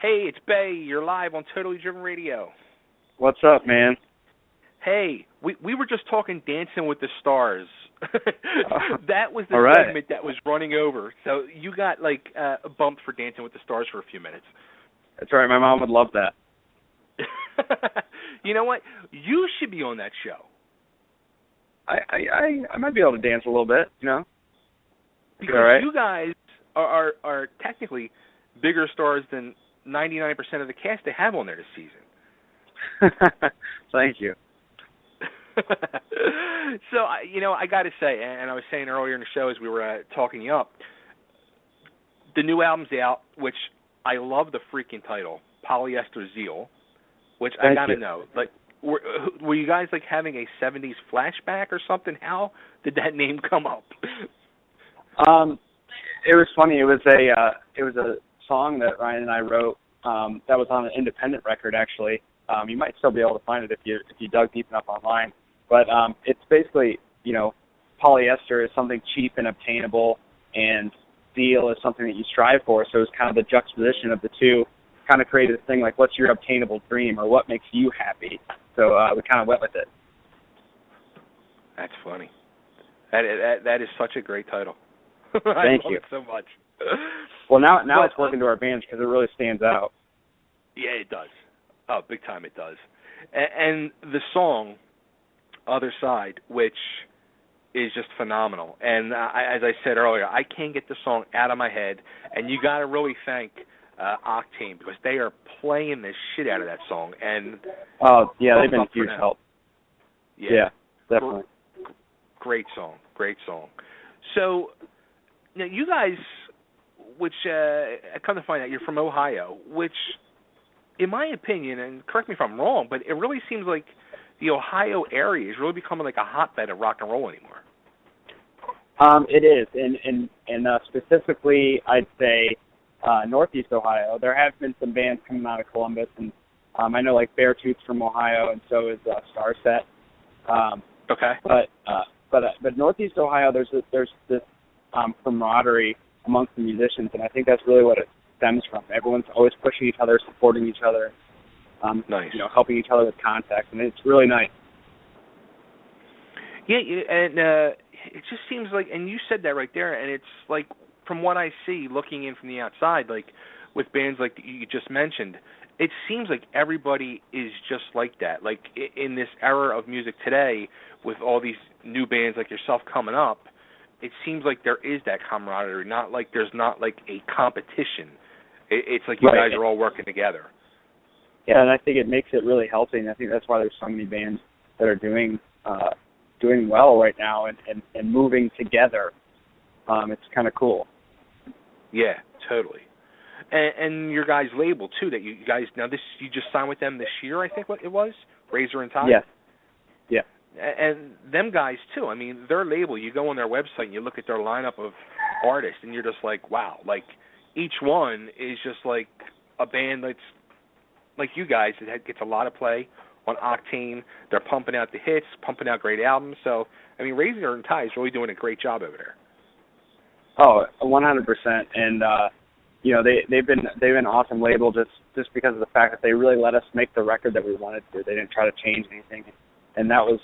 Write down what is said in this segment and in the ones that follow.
Hey, it's Bay. You're live on Totally Driven Radio. What's up, man? Hey, we were just talking Dancing with the Stars. That was the All right. segment that was running over. So you got like bumped for Dancing with the Stars for a few minutes. That's right. My mom would love that. You know what? You should be on that show. I might be able to dance a little bit, you know. Because all right. you guys are technically bigger stars than 99% of the cast they have on there this season. Thank you. So, I got to say, and I was saying earlier in the show as we were talking you up, the new album's out, which I love the freaking title, Polyester Zeal, which I got to know. Like, were you guys, like, having a 70s flashback or something? How did that name come up? It was funny. It was a song that Ryan and I wrote that was on an independent record, actually. You might still be able to find it if you dug deep enough online. But it's basically, polyester is something cheap and obtainable, and steel is something that you strive for. So it's kind of the juxtaposition of the two, kind of created this thing like, what's your obtainable dream, or what makes you happy? So we kind of went with it. That's funny. That is such a great title. Thank you it so much. Well, now it's working to our advantage because it really stands out. Yeah, it does. Oh, big time it does. And the song, Other Side, which is just phenomenal. And as I said earlier, I can't get the song out of my head. And you got to really thank Octane, because they are playing the shit out of that song. And oh, yeah, they've been a huge help. Yeah, definitely. Great song. So, now you guys, which I come to find out you're from Ohio, which, in my opinion, and correct me if I'm wrong, but it really seems like the Ohio area is really becoming like a hotbed of rock and roll anymore. It is, and specifically, I'd say Northeast Ohio. There have been some bands coming out of Columbus, and I know like Beartooth's from Ohio, and so is Starset. Okay. But Northeast Ohio, there's this camaraderie amongst the musicians, and I think that's really what it stems from. Everyone's always pushing each other, supporting each other, nice. Helping each other with contacts, and it's really nice. Yeah, and it just seems like, and you said that right there, and it's like, from what I see, looking in from the outside, like with bands like you just mentioned, it seems like everybody is just like that. Like in this era of music today, with all these new bands like yourself coming up, it seems like there is that camaraderie. Not like there's not like a competition. It's like you guys are all working together. Yeah, and I think it makes it really healthy, and I think that's why there's so many bands that are doing well right now and moving together. It's kind of cool. Yeah, totally. And your guys' label too, that you guys you just signed with them this year, I think what it was, Razor and Tide. Yes. Yeah. And them guys too. I mean, their label. You go on their website and you look at their lineup of artists, and you're just like, wow. Like each one is just like a band that's like you guys that gets a lot of play on Octane. They're pumping out the hits, pumping out great albums. So I mean, Razor and Tide is really doing a great job over there. Oh, 100%. And they've been an awesome label just because of the fact that they really let us make the record that we wanted to. They didn't try to change anything, and that was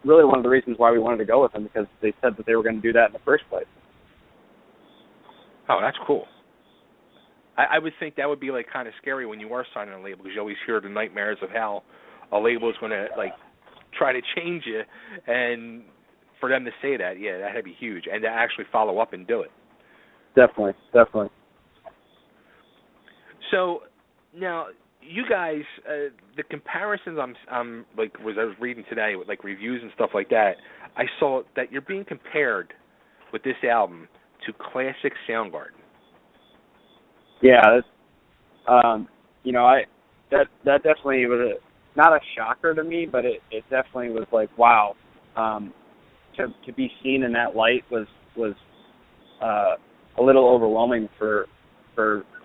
really one of the reasons why we wanted to go with them, because they said that they were going to do that in the first place. Oh, that's cool. I would think that would be like kind of scary when you are signing a label, because you always hear the nightmares of how a label is going to like try to change you, and for them to say that, yeah, that had to be huge, and to actually follow up and do it. Definitely. So now you guys, the comparisons I'm like I was reading today with like reviews and stuff like that, I saw that you're being compared with this album to classic Soundgarden. Yeah, that definitely was not a shocker to me, but it definitely was like, wow, to be seen in that light was a little overwhelming for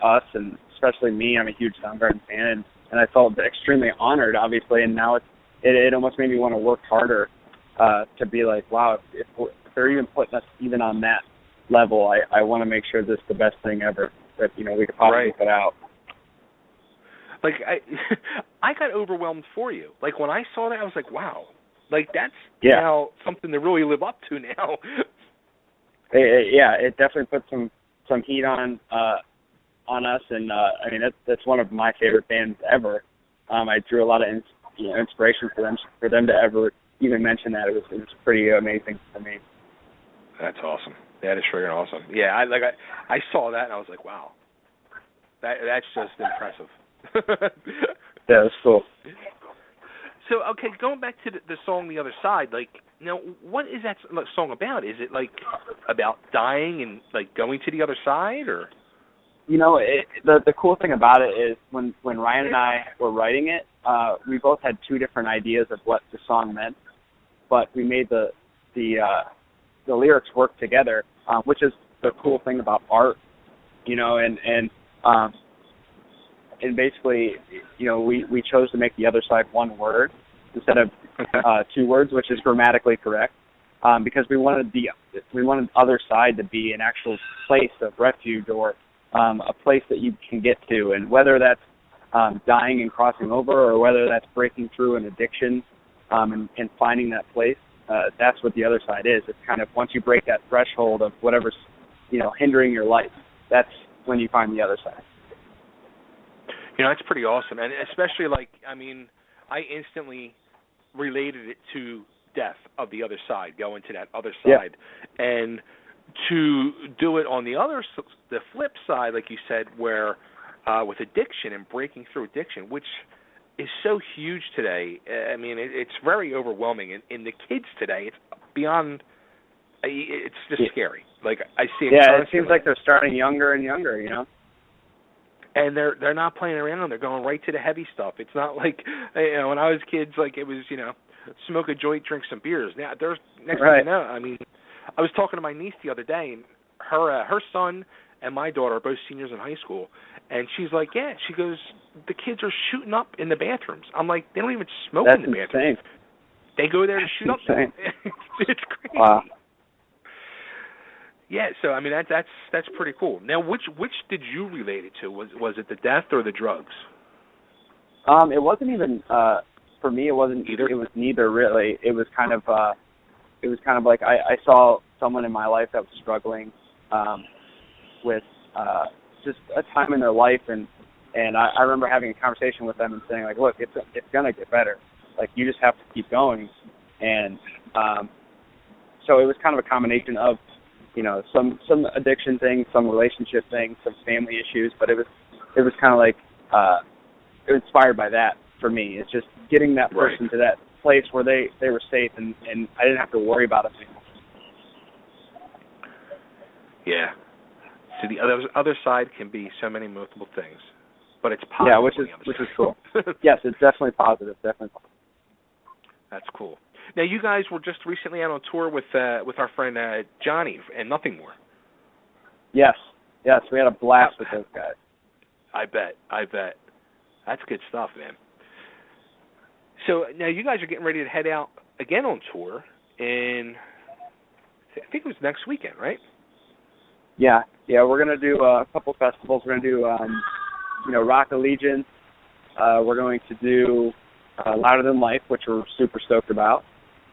us, and especially me. I'm a huge Soundgarden fan, and I felt extremely honored, obviously, and now it almost made me want to work harder to be like, wow, if they're even putting us even on that level, I want to make sure this is the best thing ever that we could possibly put out. Like I got overwhelmed for you. Like when I saw that, I was like, wow. Like that's now something to really live up to now. It definitely put some heat on us, and I mean that's one of my favorite bands ever. I drew a lot of inspiration for them to ever even mention that. It was pretty amazing for me. That's awesome. That is freaking awesome. Yeah, I saw that and I was like, wow, that's just impressive. Yeah, that's cool. So, okay, going back to the song "The Other Side," like, now, what is that song about? Is it like about dying and like going to the other side, or? You know, the cool thing about it is when Ryan and I were writing it, we both had two different ideas of what the song meant, but we made the lyrics work together, which is the cool thing about art, you know, and basically, you know, we chose to make the other side one word instead of two words, which is grammatically correct, because we wanted the other side to be an actual place of refuge or a place that you can get to, and whether that's dying and crossing over, or whether that's breaking through an addiction and finding that place, that's what the other side is. It's kind of once you break that threshold of whatever's, you know, hindering your life, that's when you find the other side. You know, that's pretty awesome, and especially like, I mean, I instantly related it to death of the other side, going to that other side, and to do it on the flip side, like you said, where with addiction and breaking through addiction, which is so huge today. I mean, it's very overwhelming. In the kids today, it's beyond. It's just scary. Like I see it. Yeah, it seems like they're starting younger and younger. You know. And they're not playing around. They're going right to the heavy stuff. It's not like, you know, when I was kids, like it was, you know, smoke a joint, drink some beers. Now there's next thing you know, I mean, I was talking to my niece the other day, and her son and my daughter are both seniors in high school, and she's like, yeah, she goes, the kids are shooting up in the bathrooms. I'm like, they don't even smoke in the bathrooms. Insane. They go there to shoot up. It's crazy. Wow. Yeah, so I mean that's pretty cool. Now, which did you relate it to? Was it the death or the drugs? It wasn't even for me. It wasn't either. It was neither really. It was kind of like I saw someone in my life that was struggling with just a time in their life, and I remember having a conversation with them and saying like, look, it's gonna get better. Like you just have to keep going, and so it was kind of a combination of, you know, some addiction things, some relationship things, some family issues, but it was kind of like it was inspired by that for me. It's just getting that person to that place where they were safe and I didn't have to worry about it anymore. Yeah. So the other side can be so many multiple things, but it's positive. Yeah, which is cool. Yes, it's definitely positive. Definitely positive. That's cool. Now, you guys were just recently out on tour with our friend Johnny and Nothing More. Yes, we had a blast with those guys. I bet. That's good stuff, man. So now you guys are getting ready to head out again on tour in, I think it was next weekend, right? Yeah, we're gonna do a couple festivals. We're gonna do, Rock Allegiance. We're going to do Louder Than Life, which we're super stoked about.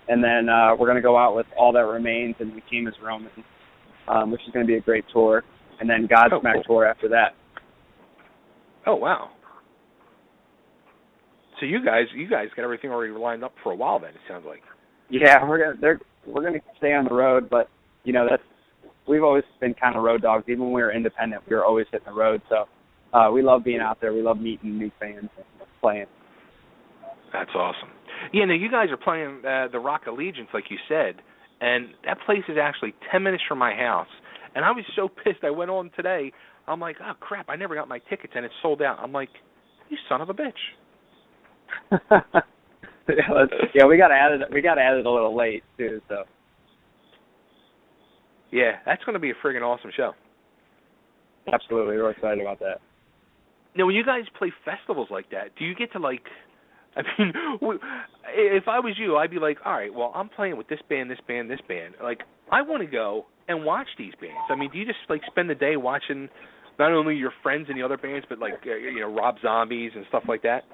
And then we're going to go out with All That Remains and We Came as Romans, which is going to be a great tour. And then Godsmack tour after that. Oh, wow. So you guys got everything already lined up for a while then, it sounds like. Yeah, we're going to stay on the road, but, you know, we've always been kind of road dogs. Even when we were independent, we were always hitting the road. So we love being out there. We love meeting new fans and playing. That's awesome. Yeah, now you guys are playing the Rock Allegiance, like you said, and that place is actually 10 minutes from my house. And I was so pissed. I went on today. I'm like, oh, crap, I never got my tickets, and it's sold out. I'm like, you son of a bitch. Yeah, we got added a little late, too, so. Yeah, that's going to be a friggin' awesome show. Absolutely. We're excited about that. Now, when you guys play festivals like that, do you get to, like, I mean, if I was you, I'd be like, all right, well, I'm playing with this band, this band, this band. Like, I want to go and watch these bands. I mean, do you just, like, spend the day watching not only your friends in the other bands, but like Rob Zombies and stuff like that?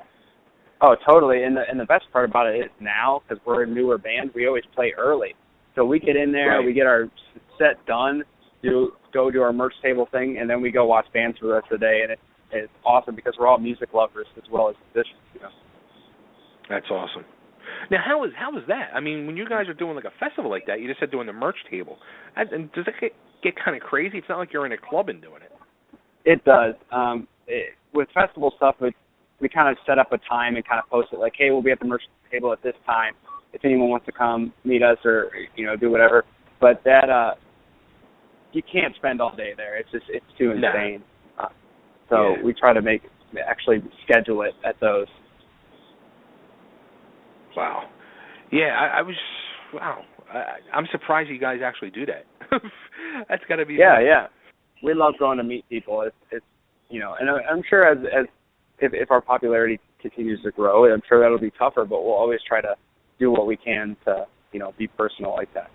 Oh, totally. And the best part about it is now, because we're a newer band, we always play early. So we get in there, Right. we get our set done, go do our merch table thing, and then we go watch bands for the rest of the day. And it's awesome because we're all music lovers as well as musicians. That's awesome. Now, how is that? I mean, when you guys are doing like a festival like that, you just said doing the merch table. And does it get kind of crazy? It's not like you're in a club and doing it. It does. With festival stuff, we kind of set up a time and kind of post it like, hey, we'll be at the merch table at this time if anyone wants to come meet us or do whatever. But that you can't spend all day there. It's too insane. So we try to actually schedule it at those. Wow. Yeah, I was. Wow. I'm surprised you guys actually do that. That's got to be. Yeah. We love going to meet people. It's and I'm sure as if our popularity continues to grow, I'm sure that'll be tougher. But we'll always try to do what we can to be personal like that.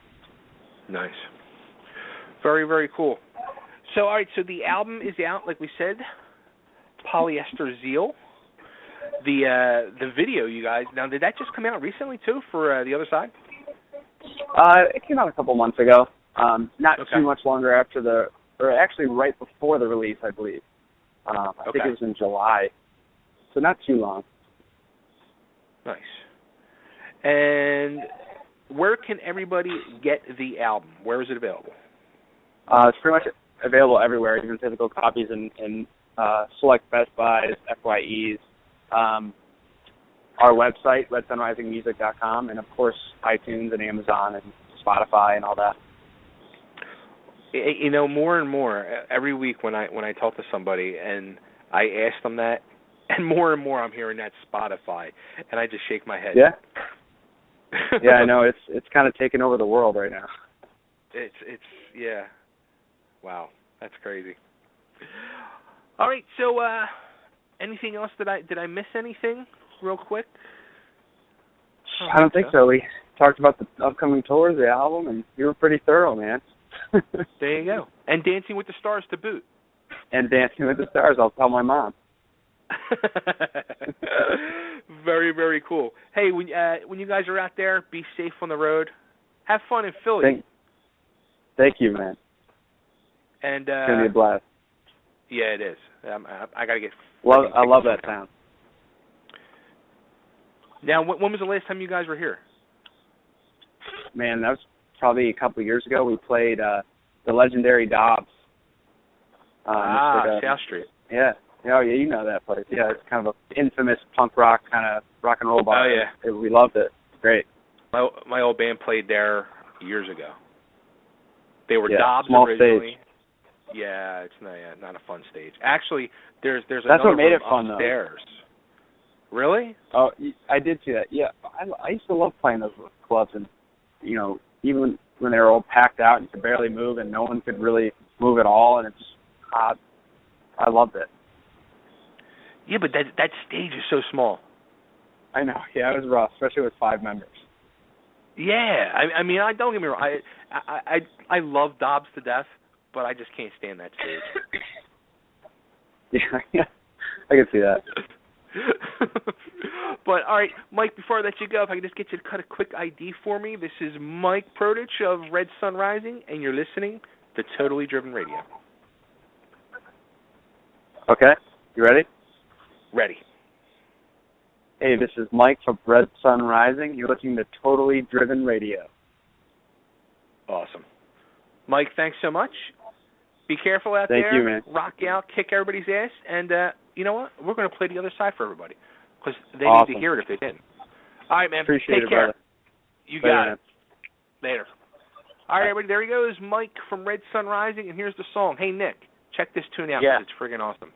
Nice. Very, very cool. So all right, so the album is out, like we said, Polyester Zeal. The video, you guys. Now, did that just come out recently too for The Other Side? It came out a couple months ago. Not too much longer after or actually right before the release, I believe. I think it was in July, so not too long. Nice. And where can everybody get the album? Where is it available? It's pretty much available everywhere, even physical copies in select Best Buys, FYEs. Our website, redsunrisingmusic.com, and of course iTunes and Amazon and Spotify and all that. More and more every week when I talk to somebody and I ask them that, and more I'm hearing that Spotify, and I just shake my head. Yeah. Yeah, I know it's kind of taken over the world right now. It's yeah. Wow, that's crazy. All right, so anything else did I miss anything real quick? I don't think so. We talked about the upcoming tours, the album, and you were pretty thorough, man. There you go. And Dancing with the Stars to boot. And Dancing with the Stars, I'll tell my mom. Very, very cool. Hey, when you guys are out there, be safe on the road. Have fun in Philly. Thank you, man. And it's gonna be a blast. Yeah, it is. I gotta get. I love that sound. Now, when was the last time you guys were here? Man, that was probably a couple of years ago. We played the legendary Dobbs. South Street. Yeah. Oh, yeah, you know that place. Yeah, it's kind of an infamous punk rock kind of rock and roll bar. Oh, yeah. We loved it. Great. My old band played there years ago. They were Dobbs small originally. Stage. Yeah, it's not a fun stage. Actually, there's That's another what made it room fun, upstairs. Really? Oh, I did see that. Yeah, I used to love playing those clubs, and even when they were all packed out and you could barely move, and no one could really move at all, and it's just hot. I loved it. Yeah, but that stage is so small. I know. Yeah, it was rough, especially with 5 members. Yeah, I mean, I don't get me wrong. I love Dobbs to death, but I just can't stand that stage. Yeah, I can see that. But all right, Mike, before I let you go, if I could just get you to cut a quick ID for me. This is Mike Protich of Red Sun Rising, and you're listening to Totally Driven Radio. Okay, you ready? Ready. Hey, this is Mike from Red Sun Rising. You're listening to Totally Driven Radio. Awesome. Mike, thanks so much. Be careful out there. Thank you, man. Rock out, kick everybody's ass, and you know what? We're going to play The Other Side for everybody because they Awesome. need to hear it if they didn't. All right, man. Appreciate Take it, care. brother. You got it. Later. All right, everybody. There he goes, Mike from Red Sun Rising, and here's the song. Hey, Nick, check this tune out because it's friggin' awesome.